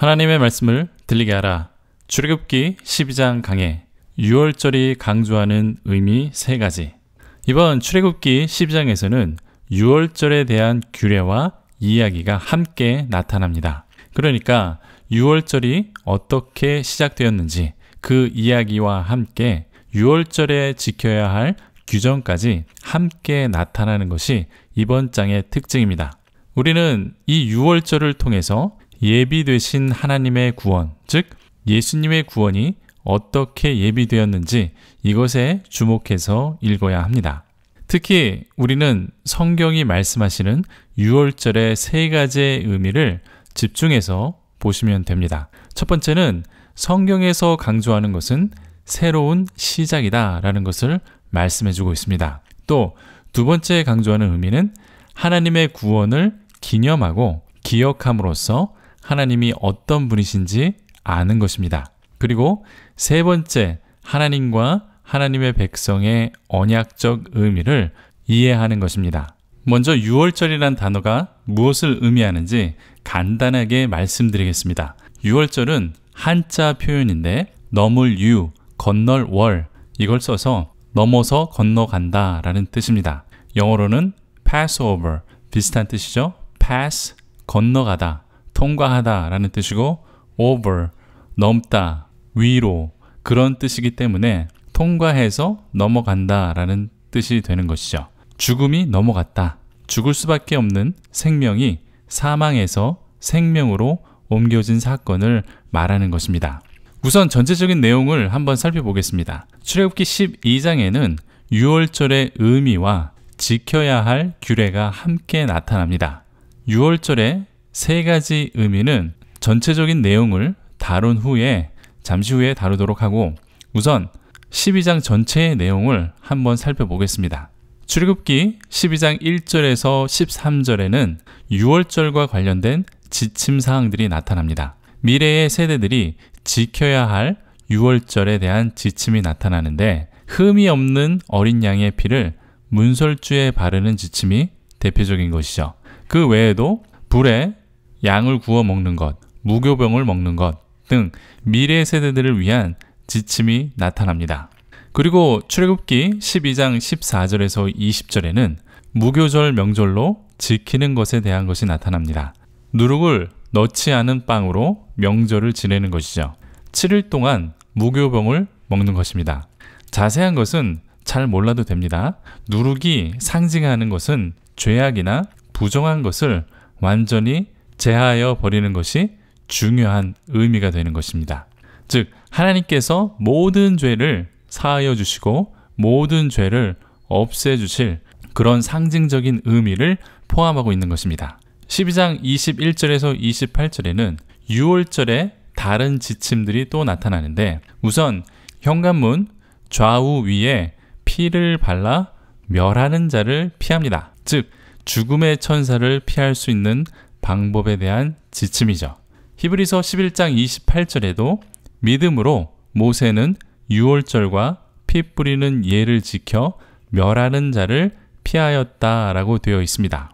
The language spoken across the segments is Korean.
하나님의 말씀을 들리게 하라. 출애굽기 12장 강해. 6월절이 강조하는 의미 3가지. 이번 출애굽기 12장에서는 6월절에 대한 규례와 이야기가 함께 나타납니다. 그러니까 6월절이 어떻게 시작되었는지 그 이야기와 함께 6월절에 지켜야 할 규정까지 함께 나타나는 것이 이번 장의 특징입니다. 우리는 이 6월절을 통해서 예비되신 하나님의 구원, 즉 예수님의 구원이 어떻게 예비되었는지 이것에 주목해서 읽어야 합니다. 특히 우리는 성경이 말씀하시는 6월절의 3가지의 의미를 집중해서 보시면 됩니다. 첫 번째는 성경에서 강조하는 것은 새로운 시작이다 라는 것을 말씀해주고 있습니다. 또 두 번째 강조하는 의미는 하나님의 구원을 기념하고 기억함으로써 하나님이 어떤 분이신지 아는 것입니다. 그리고 세 번째, 하나님과 하나님의 백성의 언약적 의미를 이해하는 것입니다. 먼저 6월절이란 단어가 무엇을 의미하는지 간단하게 말씀드리겠습니다. 6월절은 한자 표현인데 넘을 유, 건널 월 이걸 써서 넘어서 건너간다 라는 뜻입니다. 영어로는 Passover 비슷한 뜻이죠. pass, 건너가다, 통과하다 라는 뜻이고 over, 넘다, 위로 그런 뜻이기 때문에 통과해서 넘어간다 라는 뜻이 되는 것이죠. 죽음이 넘어갔다. 죽을 수밖에 없는 생명이 사망에서 생명으로 옮겨진 사건을 말하는 것입니다. 우선 전체적인 내용을 한번 살펴보겠습니다. 출애굽기 12장에는 6월절의 의미와 지켜야 할 규례가 함께 나타납니다. 6월절의 3가지 의미는 전체적인 내용을 다룬 후에 잠시 후에 다루도록 하고 우선 12장 전체의 내용을 한번 살펴보겠습니다. 출애굽기 12장 1절에서 13절에는 6월절과 관련된 지침 사항들이 나타납니다. 미래의 세대들이 지켜야 할 6월절에 대한 지침이 나타나는데 흠이 없는 어린 양의 피를 문설주에 바르는 지침이 대표적인 것이죠. 그 외에도 불에 양을 구워 먹는 것, 무교병을 먹는 것 등 미래 세대들을 위한 지침이 나타납니다. 그리고 출애굽기 12장 14절에서 20절에는 무교절 명절로 지키는 것에 대한 것이 나타납니다. 누룩을 넣지 않은 빵으로 명절을 지내는 것이죠. 7일 동안 무교병을 먹는 것입니다. 자세한 것은 잘 몰라도 됩니다. 누룩이 상징하는 것은 죄악이나 부정한 것을 완전히 제하여 버리는 것이 중요한 의미가 되는 것입니다. 즉 하나님께서 모든 죄를 사하여 주시고 모든 죄를 없애 주실 그런 상징적인 의미를 포함하고 있는 것입니다. 12장 21절에서 28절에는 6월절의 다른 지침들이 또 나타나는데 우선 현관문 좌우 위에 피를 발라 멸하는 자를 피합니다. 즉 죽음의 천사를 피할 수 있는 방법에 대한 지침이죠. 히브리서 11장 28절에도 믿음으로 모세는 6월절과 피 뿌리는 예를 지켜 멸하는 자를 피하였다라고 되어 있습니다.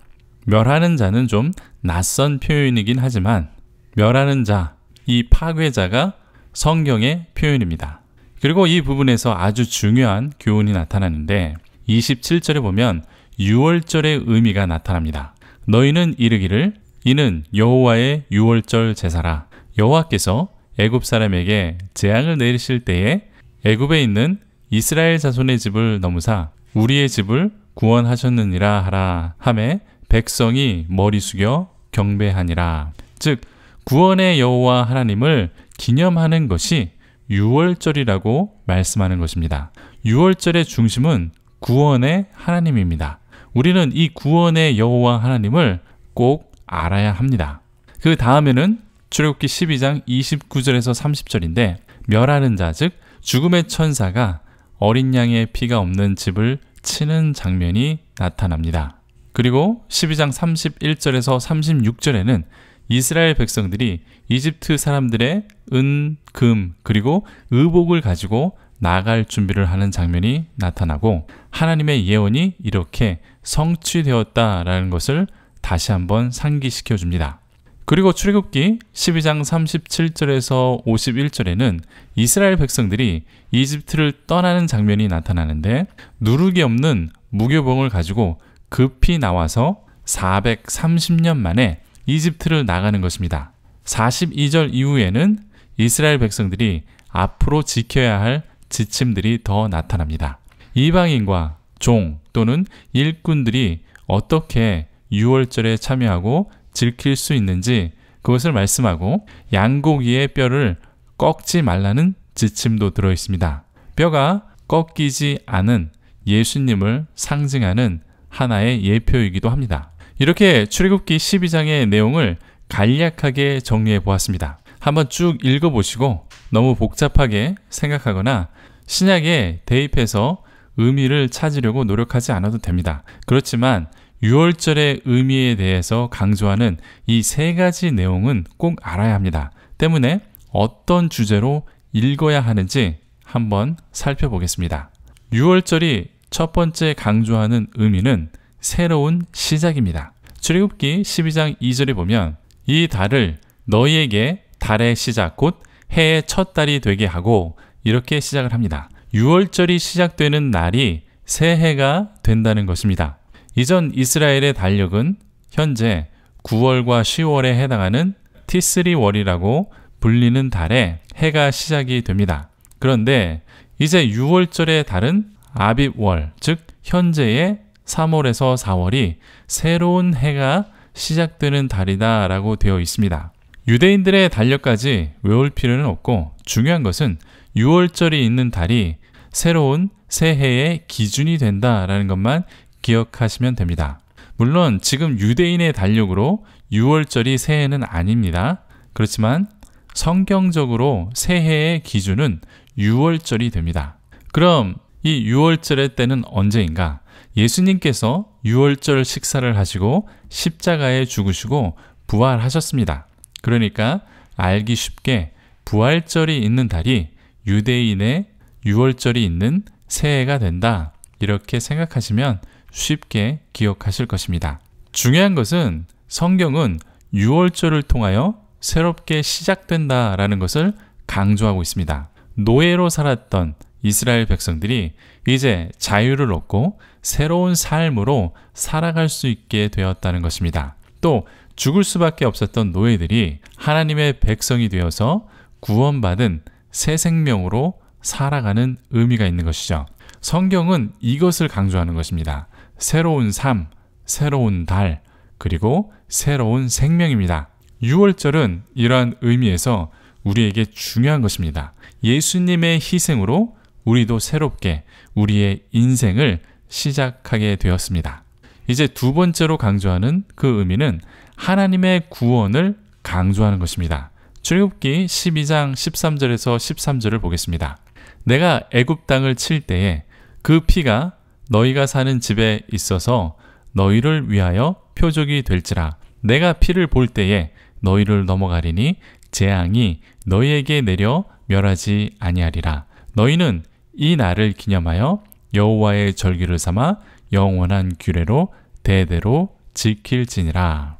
멸하는 자는 좀 낯선 표현이긴 하지만 멸하는 자, 이 파괴자가 성경의 표현입니다. 그리고 이 부분에서 아주 중요한 교훈이 나타나는데 27절에 보면 6월절의 의미가 나타납니다. 너희는 이르기를 이는 여호와의 6월절 제사라. 여호와께서 애굽 사람에게 재앙을 내리실 때에 애굽에 있는 이스라엘 자손의 집을 넘으사 우리의 집을 구원하셨느니라 하라 하매 백성이 머리 숙여 경배하니라. 즉 구원의 여호와 하나님을 기념하는 것이 6월절이라고 말씀하는 것입니다. 6월절의 중심은 구원의 하나님입니다. 우리는 이 구원의 여호와 하나님을 꼭 알아야 합니다. 그 다음에는 출애굽기 12장 29절에서 30절인데 멸하는 자, 즉 죽음의 천사가 어린 양의 피가 없는 집을 치는 장면이 나타납니다. 그리고 12장 31절에서 36절에는 이스라엘 백성들이 이집트 사람들의 은, 금, 그리고 의복을 가지고 나갈 준비를 하는 장면이 나타나고 하나님의 예언이 이렇게 성취되었다라는 것을 다시 한번 상기시켜 줍니다. 그리고 출애굽기 12장 37절에서 51절에는 이스라엘 백성들이 이집트를 떠나는 장면이 나타나는데 누룩이 없는 무교봉을 가지고 급히 나와서 430년 만에 이집트를 나가는 것입니다. 42절 이후에는 이스라엘 백성들이 앞으로 지켜야 할 지침들이 더 나타납니다. 이방인과 종 또는 일꾼들이 어떻게 유월절에 참여하고 지킬 수 있는지 그것을 말씀하고 양고기의 뼈를 꺾지 말라는 지침도 들어 있습니다. 뼈가 꺾이지 않은 예수님을 상징하는 하나의 예표이기도 합니다. 이렇게 출애굽기 12장의 내용을 간략하게 정리해 보았습니다. 한번 쭉 읽어보시고 너무 복잡하게 생각하거나 신약에 대입해서 의미를 찾으려고 노력하지 않아도 됩니다. 그렇지만 유월절의 의미에 대해서 강조하는 이 세 가지 내용은 꼭 알아야 합니다. 때문에 어떤 주제로 읽어야 하는지 한번 살펴보겠습니다. 유월절이 첫 번째 강조하는 의미는 새로운 시작입니다. 출애굽기 12장 2절에 보면 이 달을 너희에게 달의 시작 곧 해의 첫 달이 되게 하고 이렇게 시작을 합니다. 유월절이 시작되는 날이 새해가 된다는 것입니다. 이전 이스라엘의 달력은 현재 9월과 10월에 해당하는 티스리월이라고 불리는 달에 해가 시작이 됩니다. 그런데 이제 6월절의 달은 아빕월, 즉 현재의 3월에서 4월이 새로운 해가 시작되는 달이다 라고 되어 있습니다. 유대인들의 달력까지 외울 필요는 없고 중요한 것은 6월절이 있는 달이 새로운 새해의 기준이 된다라는 것만 기억하시면 됩니다. 물론 지금 유대인의 달력으로 6월절이 새해는 아닙니다. 그렇지만 성경적으로 새해의 기준은 6월절이 됩니다. 그럼 이 6월절의 때는 언제인가? 예수님께서 6월절 식사를 하시고 십자가에 죽으시고 부활하셨습니다. 그러니까 알기 쉽게 부활절이 있는 달이 유대인의 6월절이 있는 새해가 된다. 이렇게 생각하시면 쉽게 기억하실 것입니다. 중요한 것은 성경은 6월절을 통하여 새롭게 시작된다라는 것을 강조하고 있습니다. 노예로 살았던 이스라엘 백성들이 이제 자유를 얻고 새로운 삶으로 살아갈 수 있게 되었다는 것입니다. 또 죽을 수밖에 없었던 노예들이 하나님의 백성이 되어서 구원받은 새 생명으로 살아가는 의미가 있는 것이죠. 성경은 이것을 강조하는 것입니다. 새로운 삶, 새로운 달, 그리고 새로운 생명입니다. 6월절은 이러한 의미에서 우리에게 중요한 것입니다. 예수님의 희생으로 우리도 새롭게 우리의 인생을 시작하게 되었습니다. 이제 두 번째로 강조하는 그 의미는 하나님의 구원을 강조하는 것입니다. 출애굽기 12장 13절에서 13절을 보겠습니다. 내가 애굽 땅을 칠 때에 그 피가 너희가 사는 집에 있어서 너희를 위하여 표적이 될지라. 내가 피를 볼 때에 너희를 넘어가리니 재앙이 너희에게 내려 멸하지 아니하리라. 너희는 이 날을 기념하여 여호와의 절기를 삼아 영원한 규례로 대대로 지킬지니라.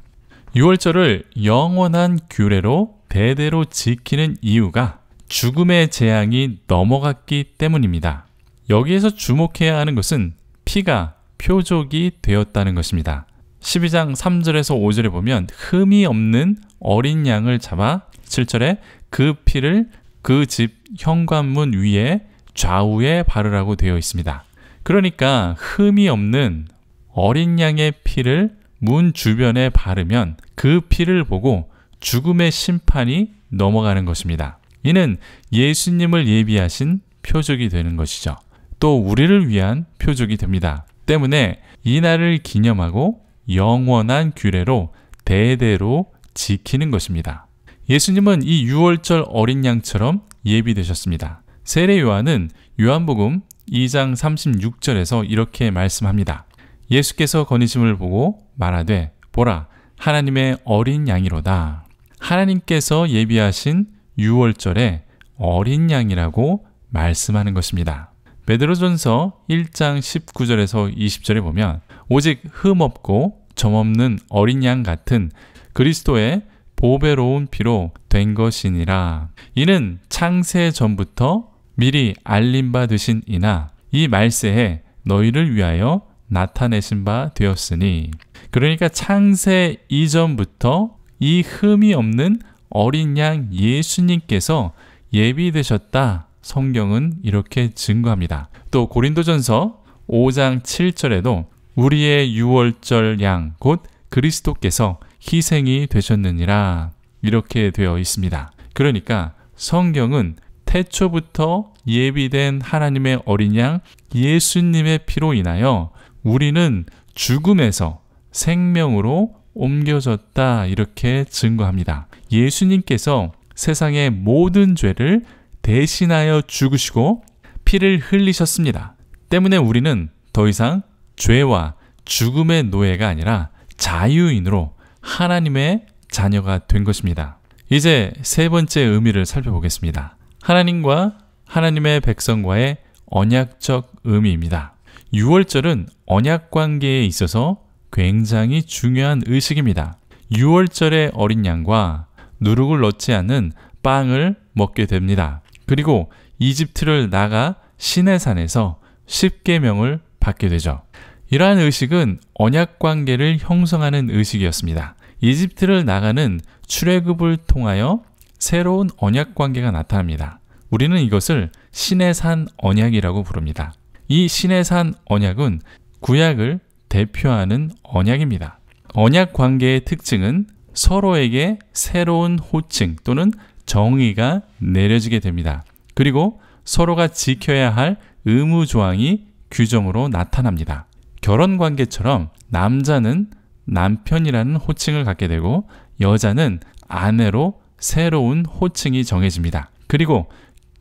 6월절을 영원한 규례로 대대로 지키는 이유가 죽음의 재앙이 넘어갔기 때문입니다. 여기에서 주목해야 하는 것은 피가 표적이 되었다는 것입니다. 12장 3절에서 5절에 보면 흠이 없는 어린 양을 잡아 7절에 그 피를 그 집 현관문 위에 좌우에 바르라고 되어 있습니다. 그러니까 흠이 없는 어린 양의 피를 문 주변에 바르면 그 피를 보고 죽음의 심판이 넘어가는 것입니다. 이는 예수님을 예비하신 표적이 되는 것이죠. 또 우리를 위한 표적이 됩니다. 때문에 이 날을 기념하고 영원한 규례로 대대로 지키는 것입니다. 예수님은 이 6월절 어린 양처럼 예비되셨습니다. 세례 요한은 요한복음 2장 36절에서 이렇게 말씀합니다. 예수께서 거니심을 보고 말하되 보라 하나님의 어린 양이로다. 하나님께서 예비하신 6월절의 어린 양이라고 말씀하는 것입니다. 베드로전서 1장 19절에서 20절에 보면 오직 흠 없고 점 없는 어린 양 같은 그리스도의 보배로운 피로 된 것이니라. 이는 창세 전부터 미리 알림 바 되신 이나 이 말세에 너희를 위하여 나타내신 바 되었으니. 그러니까 창세 이전부터 이 흠이 없는 어린 양 예수님께서 예비되셨다. 성경은 이렇게 증거합니다. 또 고린도전서 5장 7절에도 우리의 유월절 양 곧 그리스도께서 희생이 되셨느니라 이렇게 되어 있습니다. 그러니까 성경은 태초부터 예비된 하나님의 어린 양 예수님의 피로 인하여 우리는 죽음에서 생명으로 옮겨졌다 이렇게 증거합니다. 예수님께서 세상의 모든 죄를 대신하여 죽으시고 피를 흘리셨습니다. 때문에 우리는 더 이상 죄와 죽음의 노예가 아니라 자유인으로 하나님의 자녀가 된 것입니다. 이제 세 번째 의미를 살펴보겠습니다. 하나님과 하나님의 백성과의 언약적 의미입니다. 유월절은 언약 관계에 있어서 굉장히 중요한 의식입니다. 유월절의 어린 양과 누룩을 넣지 않는 빵을 먹게 됩니다. 그리고 이집트를 나가 시내산에서 십계명을 받게 되죠. 이러한 의식은 언약 관계를 형성하는 의식이었습니다. 이집트를 나가는 출애굽을 통하여 새로운 언약 관계가 나타납니다. 우리는 이것을 시내산 언약이라고 부릅니다. 이 시내산 언약은 구약을 대표하는 언약입니다. 언약 관계의 특징은 서로에게 새로운 호칭 또는 정의가 내려지게 됩니다. 그리고 서로가 지켜야 할 의무 조항이 규정으로 나타납니다. 결혼 관계처럼 남자는 남편이라는 호칭을 갖게 되고 여자는 아내로 새로운 호칭이 정해집니다. 그리고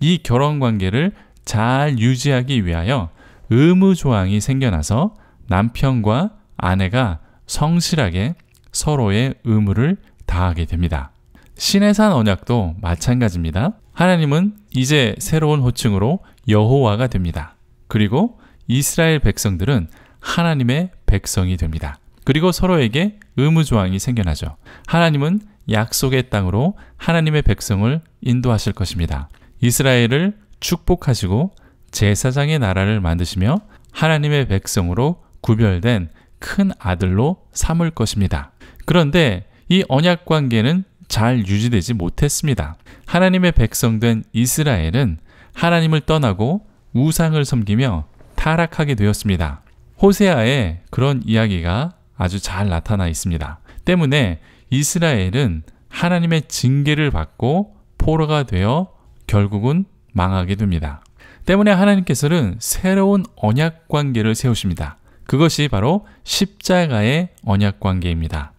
이 결혼 관계를 잘 유지하기 위하여 의무 조항이 생겨나서 남편과 아내가 성실하게 서로의 의무를 다하게 됩니다. 시내산 언약도 마찬가지입니다. 하나님은 이제 새로운 호칭으로 여호와가 됩니다. 그리고 이스라엘 백성들은 하나님의 백성이 됩니다. 그리고 서로에게 의무 조항이 생겨나죠. 하나님은 약속의 땅으로 하나님의 백성을 인도하실 것입니다. 이스라엘을 축복하시고 제사장의 나라를 만드시며 하나님의 백성으로 구별된 큰 아들로 삼을 것입니다. 그런데 이 언약 관계는 잘 유지되지 못했습니다. 하나님의 백성된 이스라엘은 하나님을 떠나고 우상을 섬기며 타락하게 되었습니다. 호세아에 그런 이야기가 아주 잘 나타나 있습니다. 때문에 이스라엘은 하나님의 징계를 받고 포로가 되어 결국은 망하게 됩니다. 때문에 하나님께서는 새로운 언약 관계를 세우십니다. 그것이 바로 십자가의 언약 관계입니다.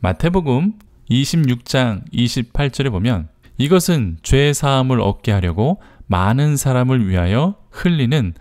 마태복음 26장 28절에 보면 이것은 죄 사함을 얻게 하려고 많은 사람을 위하여 흘리는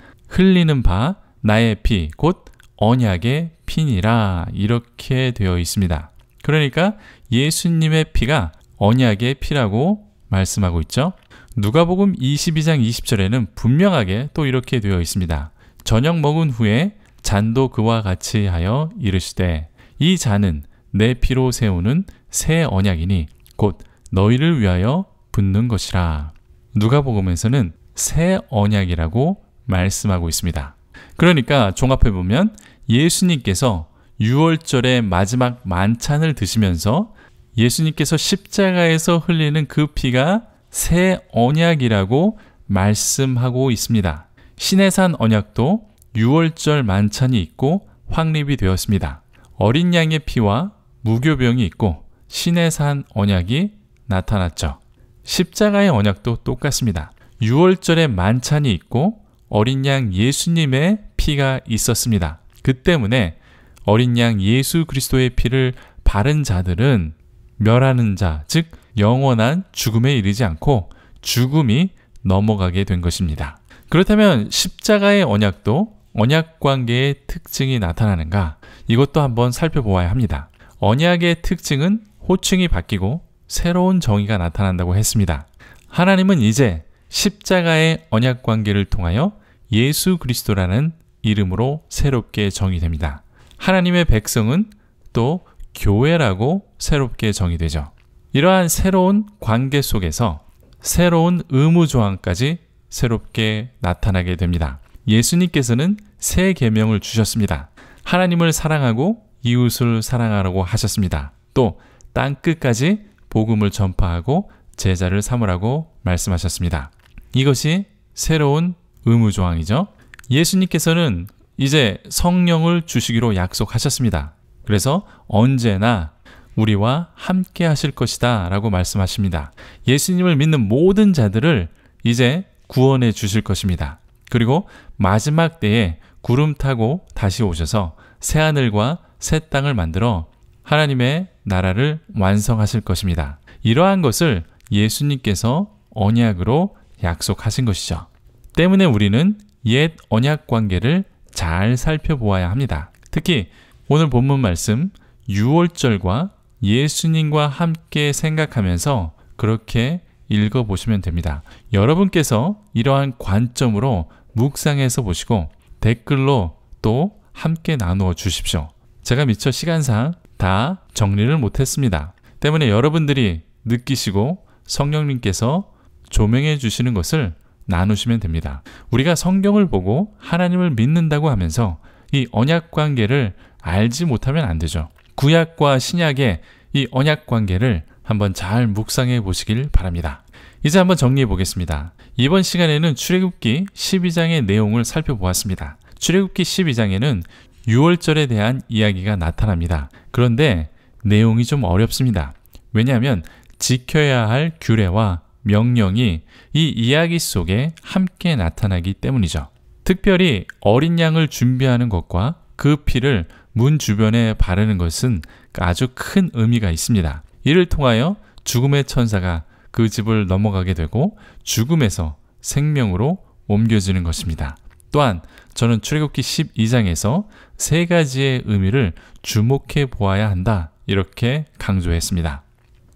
바 나의 피 곧 언약의 피니라 이렇게 되어 있습니다. 그러니까 예수님의 피가 언약의 피라고 말씀하고 있죠. 누가복음 22장 20절에는 분명하게 또 이렇게 되어 있습니다. 저녁 먹은 후에 잔도 그와 같이 하여 이르시되 이 잔은 내 피로 세우는 새 언약이니 곧 너희를 위하여 붓는 것이라. 누가복음에서는 새 언약이라고 말씀하고 있습니다. 그러니까 종합해 보면 예수님께서 유월절의 마지막 만찬을 드시면서 예수님께서 십자가에서 흘리는 그 피가 새 언약이라고 말씀하고 있습니다. 시내산 언약도 유월절 만찬이 있고 확립이 되었습니다. 어린 양의 피와 무교병이 있고 시내산 언약이 나타났죠. 십자가의 언약도 똑같습니다. 유월절의 만찬이 있고 어린 양 예수님의 피가 있었습니다. 그 때문에 어린 양 예수 그리스도의 피를 바른 자들은 멸하는 자, 즉 영원한 죽음에 이르지 않고 죽음이 넘어가게 된 것입니다. 그렇다면 십자가의 언약도 언약 관계의 특징이 나타나는가? 이것도 한번 살펴보아야 합니다. 언약의 특징은 호칭이 바뀌고 새로운 정의가 나타난다고 했습니다. 하나님은 이제 십자가의 언약 관계를 통하여 예수 그리스도라는 이름으로 새롭게 정의됩니다. 하나님의 백성은 또 교회라고 새롭게 정의되죠. 이러한 새로운 관계 속에서 새로운 의무조항까지 새롭게 나타나게 됩니다. 예수님께서는 새 계명을 주셨습니다. 하나님을 사랑하고 이웃을 사랑하라고 하셨습니다. 또 땅끝까지 복음을 전파하고 제자를 삼으라고 말씀하셨습니다. 이것이 새로운 의무조항이죠. 예수님께서는 이제 성령을 주시기로 약속하셨습니다. 그래서 언제나 우리와 함께 하실 것이다 라고 말씀하십니다. 예수님을 믿는 모든 자들을 이제 구원해 주실 것입니다. 그리고 마지막 때에 구름 타고 다시 오셔서 새하늘과 새 땅을 만들어 하나님의 나라를 완성하실 것입니다. 이러한 것을 예수님께서 언약으로 약속하신 것이죠. 때문에 우리는 옛 언약 관계를 잘 살펴보아야 합니다. 특히 오늘 본문 말씀 유월절과 예수님과 함께 생각하면서 그렇게 읽어보시면 됩니다. 여러분께서 이러한 관점으로 묵상해서 보시고 댓글로 또 함께 나누어 주십시오. 제가 미처 시간상 다 정리를 못했습니다. 때문에 여러분들이 느끼시고 성령님께서 조명해 주시는 것을 나누시면 됩니다. 우리가 성경을 보고 하나님을 믿는다고 하면서 이 언약 관계를 알지 못하면 안 되죠. 구약과 신약의 이 언약 관계를 한번 잘 묵상해 보시길 바랍니다. 이제 한번 정리해 보겠습니다. 이번 시간에는 출애굽기 12장의 내용을 살펴보았습니다. 출애굽기 12장에는 유월절에 대한 이야기가 나타납니다. 그런데 내용이 좀 어렵습니다. 왜냐하면 지켜야 할 규례와 명령이 이 이야기 속에 함께 나타나기 때문이죠. 특별히 어린 양을 준비하는 것과 그 피를 문 주변에 바르는 것은 아주 큰 의미가 있습니다. 이를 통하여 죽음의 천사가 그 집을 넘어가게 되고 죽음에서 생명으로 옮겨지는 것입니다. 또한 저는 출애굽기 12장에서 세 가지의 의미를 주목해 보아야 한다 이렇게 강조했습니다.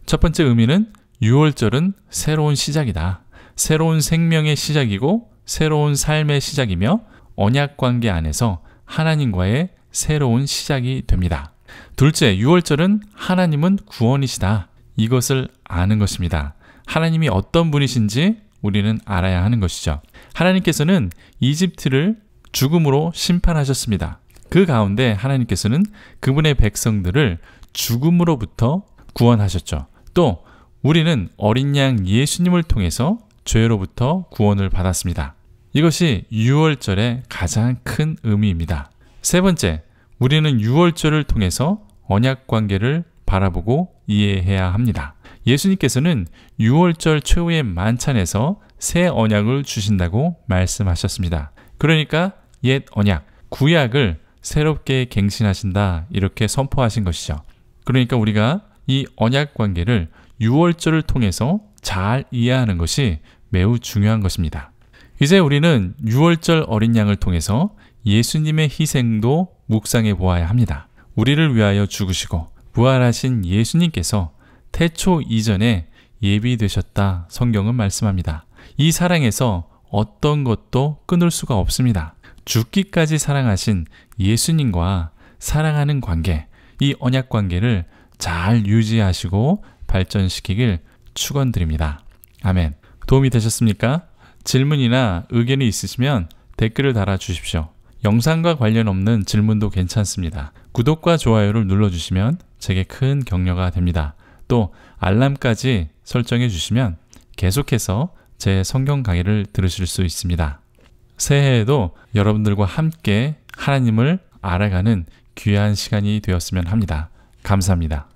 첫 번째 의미는 유월절은 새로운 시작이다. 새로운 생명의 시작이고 새로운 삶의 시작이며 언약 관계 안에서 하나님과의 새로운 시작이 됩니다. 둘째, 유월절은 하나님은 구원이시다. 이것을 아는 것입니다. 하나님이 어떤 분이신지 우리는 알아야 하는 것이죠. 하나님께서는 이집트를 죽음으로 심판하셨습니다. 그 가운데 하나님께서는 그분의 백성들을 죽음으로부터 구원하셨죠. 또 우리는 어린 양 예수님을 통해서 죄로부터 구원을 받았습니다. 이것이 유월절의 가장 큰 의미입니다. 세 번째, 우리는 유월절을 통해서 언약 관계를 바라보고 이해해야 합니다. 예수님께서는 유월절 최후의 만찬에서 새 언약을 주신다고 말씀하셨습니다. 그러니까 옛 언약, 구약을 새롭게 갱신하신다 이렇게 선포하신 것이죠. 그러니까 우리가 이 언약 관계를 유월절을 통해서 잘 이해하는 것이 매우 중요한 것입니다. 이제 우리는 유월절 어린 양을 통해서 예수님의 희생도 묵상해 보아야 합니다. 우리를 위하여 죽으시고 부활하신 예수님께서 태초 이전에 예비되셨다 성경은 말씀합니다. 이 사랑에서 어떤 것도 끊을 수가 없습니다. 죽기까지 사랑하신 예수님과 사랑하는 관계, 이 언약 관계를 잘 유지하시고 발전시키길 축원드립니다. 아멘. 도움이 되셨습니까? 질문이나 의견이 있으시면 댓글을 달아주십시오. 영상과 관련 없는 질문도 괜찮습니다. 구독과 좋아요를 눌러주시면 제게 큰 격려가 됩니다. 또 알람까지 설정해 주시면 계속해서 제 성경 강의를 들으실 수 있습니다. 새해에도 여러분들과 함께 하나님을 알아가는 귀한 시간이 되었으면 합니다. 감사합니다.